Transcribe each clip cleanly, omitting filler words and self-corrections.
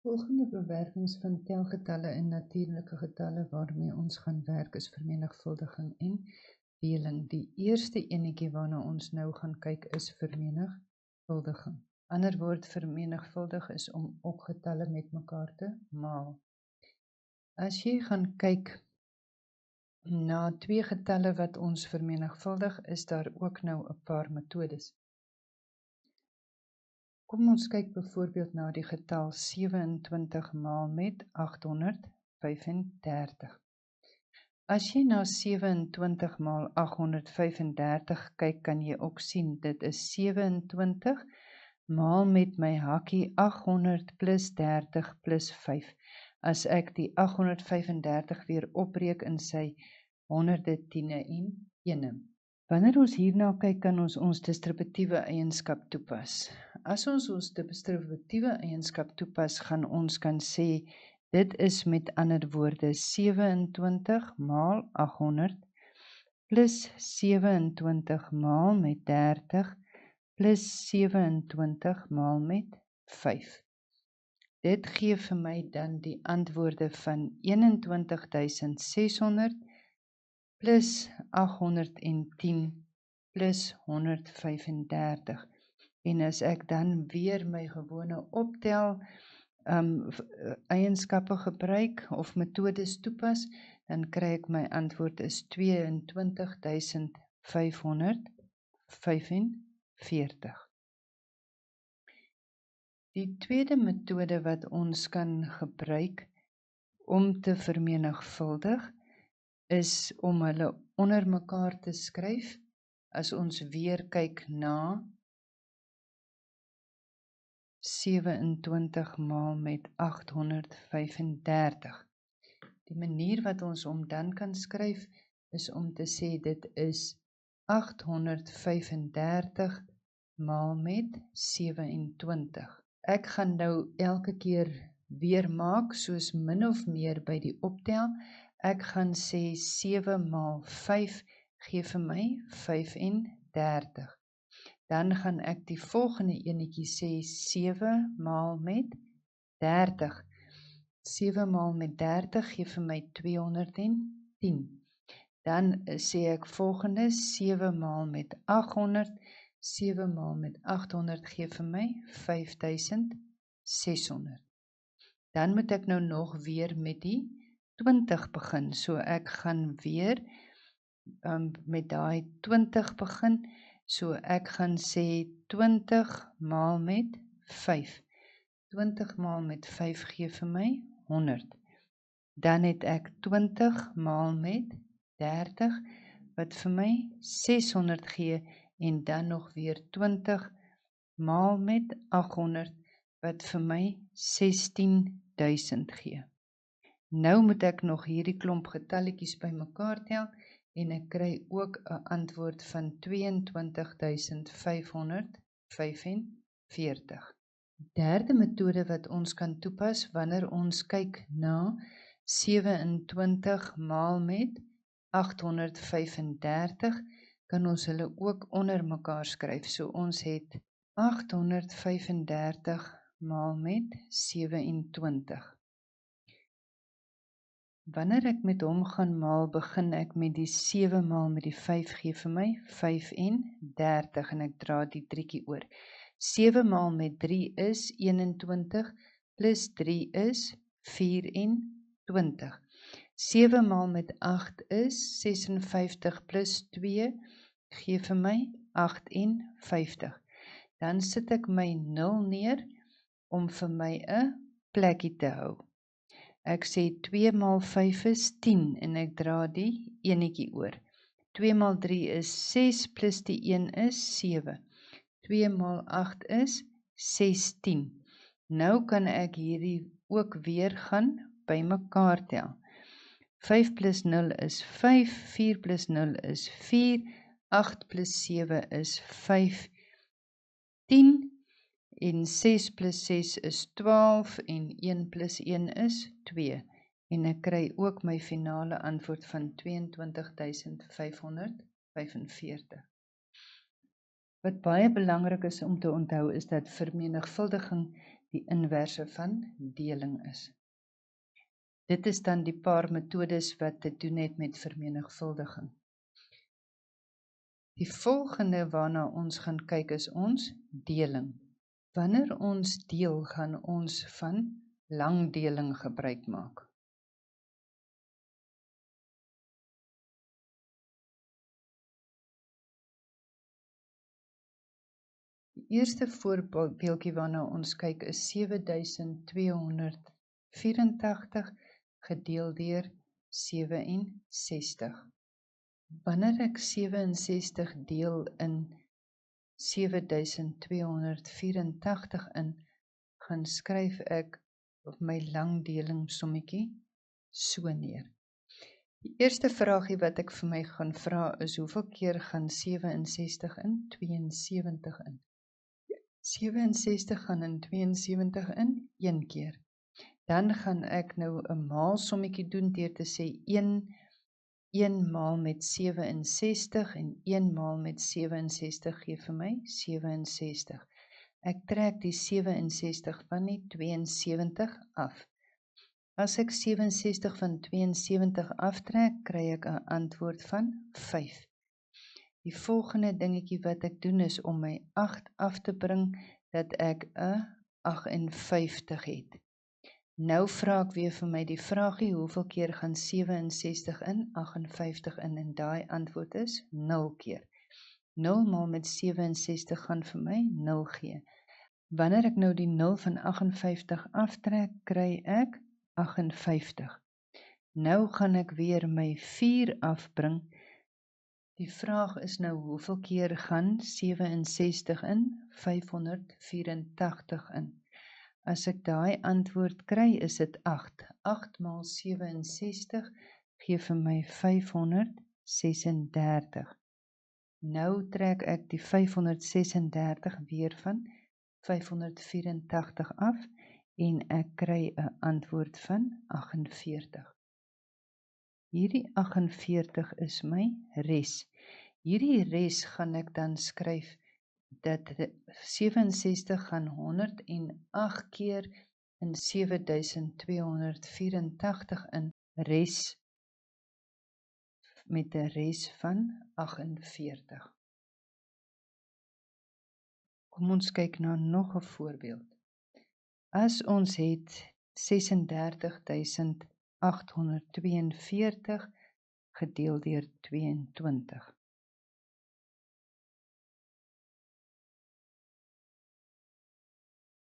Volgende bewerkings van telgetalle en natuurlike getalle waarmee ons gaan werk is vermenigvuldiging en deling. Die eerste enetjie waarna ons nou gaan kyk is vermenigvuldiging. Ander woord vermenigvuldig is om opgetalle met mekaar te maal. As jy gaan kyk na twee getalle wat ons vermenigvuldig, is daar ook nou 'n paar metodes. Kom ons kyk byvoorbeeld na die getal 27 maal met 835. As jy na 27 maal 835 kyk, kan jy ook sien, dit is 27 maal met my hakkie 800 plus 30 plus 5. As ek die 835 weer opbreek in sy honderde, tiene en ene. Wanneer ons hierna kyk, kan ons distributiewe eienskap toepas. As ons distributiewe eienskap toepas, gaan ons kan sê, dit is met ander woorde 27 maal 800 plus 27 maal met 30 plus 27 maal met 5. Dit gee vir my dan die antwoorde van 21.600 plus 810 plus 135. En as ek dan weer my gewone optel eienskappe gebruik of metodes toepas, dan kry ek my antwoord is 22.545. Die tweede metode wat ons kan gebruik om te vermenigvuldig, is om hulle onder mekaar te skryf. As ons weer kyk na 27 maal met 835. Die manier wat ons hom dan kan skryf, is om te sê dit is 835 maal met 27. Ek gaan nou elke keer weer maak, soos min of meer by die optel. Ek gaan sê 7 maal 5 gee vir my 35. Dan gaan ek die volgende enetjie sê 7 maal met 30. 7 maal met 30 gee vir my 210. Dan sê ek volgende 7 maal met 800. 7 maal met 800 gee vir my 5600. Dan moet ek nou nog weer met die 20 begin. So ek gaan weer met daai 20 begin. So ek gaan sê 20 maal met 5. 20 maal met 5 gee vir my 100. Dan het ek 20 maal met 30 wat vir my 600 gee en dan nog weer 20 maal met 800 wat vir my 16.000 gee. Nou moet ek nog hierdie klomp getalletjies bymekaar tel en ek kry ook 'n antwoord van 22.545. Derde metode wat ons kan toepas wanneer ons kyk na 27 maal met 835, kan ons hulle ook onder mekaar skryf. So ons het 835 maal met 27. Wanneer ek met hom gaan maal, begin ek met die 7 maal met die 5 gee vir my 35 en ek dra die driekie oor. 7 maal met 3 is 21 plus 3 is 24. 7 maal met 8 is 56 plus 2 gee vir my 58. Dan sit ek my 0 neer om vir my 'n plekkie te hou. Ek sê 2 maal 5 is 10 en ek dra die enetjie oor. 2 maal 3 is 6 plus die 1 is 7. 2 maal 8 is 16. Nou kan ek hierdie ook weer gaan bymekaar tel. 5 plus 0 is 5, 4 plus 0 is 4, 8 plus 7 is 15, en 6 plus 6 is 12, en 1 plus 1 is 2. En ek kry ook my finale antwoord van 22.545. Wat baie belangrik is om te onthou, is dat vermenigvuldiging die inverse van deling is. Dit is dan die paar metodes wat te doen het met vermenigvuldiging. Die volgende waarna ons gaan kyk is ons deling. Wanneer ons deel, gaan ons van langdeling gebruik maak. Die eerste voorbeeldjie waarna ons kyk is 7284 gedeel deur 67. Wanneer ek 67 deel in 7284 in, gaan skryf ek op my langdelingssommetjie so neer. Die eerste vraagie wat ek vir my gaan vra is, hoeveel keer gaan 67 in 72 in? 67 gaan in 72 in, 1 keer. Dan gaan ek nou 'n maalsommetjie doen deur te sê 1 maal met 67 en 1 maal met 67 gee vir my 67. Ek trek die 67 van die 72 af. As ek 67 van 72 aftrek, kry ek 'n antwoord van 5. Die volgende dingetjie wat ek doen is om my 8 af te bring, dat ek 'n 58 het. Nou vra ek weer vir my die vraagie, hoeveel keer gaan 67 in, 58 in, en daai antwoord is 0 keer. 0 maal met 67 gaan vir my 0 gee. Wanneer ek nou die 0 van 58 aftrek, kry ek 58. Nou gaan ek weer my 4 afbring. Die vraag is nou, hoeveel keer gaan 67 in, 584 in. As ek daai antwoord kry, is dit 8. 8 maal 67 gee vir my 536. Nou trek ek die 536 weer van 584 af en ek kry 'n antwoord van 48. Hierdie 48 is my res. Hierdie res gaan ek dan skryf dat 67 gaan 108 keer in 7284 in, res met 'n res van 48. Kom ons kyk na nog 'n voorbeeld. As ons het 36842 gedeel deur 22.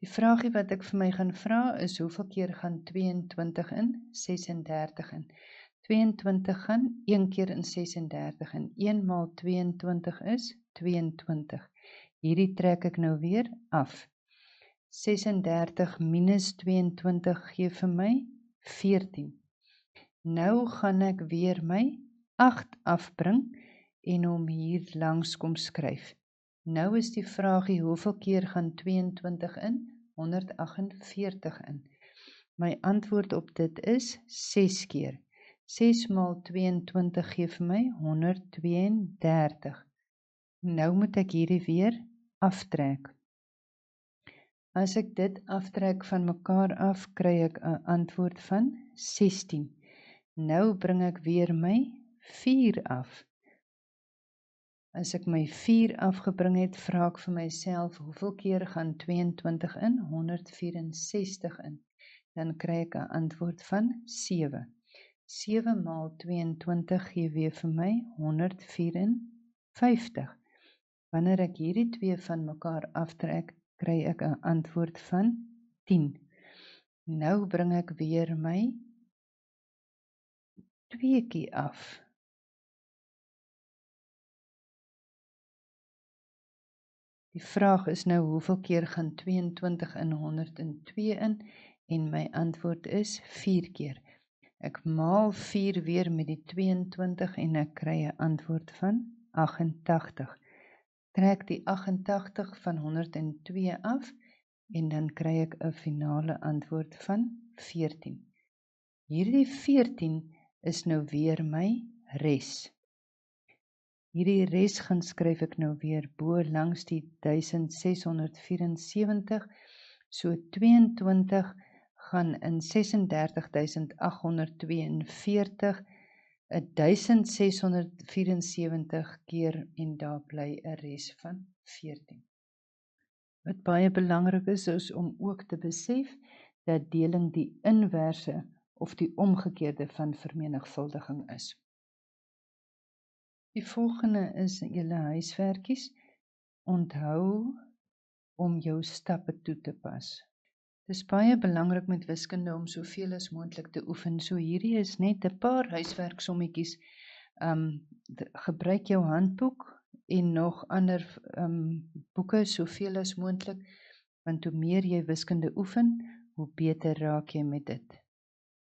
Die vraagie wat ek vir my gaan vra is, hoeveel keer gaan 22 in, 36 in? 22 gaan 1 keer in 36 in. 1 maal 22 is 22. Hierdie trek ek nou weer af. 36 minus 22 gee vir my 14. Nou gaan ek weer my 8 afbring en hom hier langs kom skryf. Nou is die vraagie, hoeveel keer gaan 22 in, 148 in? My antwoord op dit is 6 keer. 6 maal 22 gee vir my 132. Nou moet ek hierdie weer aftrek. As ek dit aftrek van mekaar af, kry ek 'n antwoord van 16. Nou bring ek weer my 4 af. As ek my 4 afgebring het, vra ek vir myself, hoeveel keer gaan 22 in, 164 in? Dan kry ek 'n antwoord van 7. 7 maal 22 gee weer vir my 154. Wanneer ek hierdie twee van mekaar aftrek, kry ek 'n antwoord van 10. Nou bring ek weer my 2 af. Die vraag is nou, hoeveel keer gaan 22 in 102 in? En my antwoord is 4 keer. Ek maal 4 weer met die 22 en ek kry 'n antwoord van 88. Trek die 88 van 102 af en dan kry ek 'n finale antwoord van 14. Hierdie 14 is nou weer my res. Hierdie res skryf ek nou weer bo langs die 1674, So 22 gaan in 36.842, 1674 keer en daar bly 'n res van 14. Wat baie belangrik is om ook te besef dat deling die inverse of die omgekeerde van vermenigvuldiging is. Die volgende is julle huiswerkies. Onthou om jou stappe toe te pas. Dis baie belangrik met wiskunde om soveel as moontlik te oefen. So hierdie is net 'n paar huiswerksommetjies. Gebruik jou handboek en nog ander boeke soveel as moontlik, want hoe meer jy wiskunde oefen, hoe beter raak jy met dit.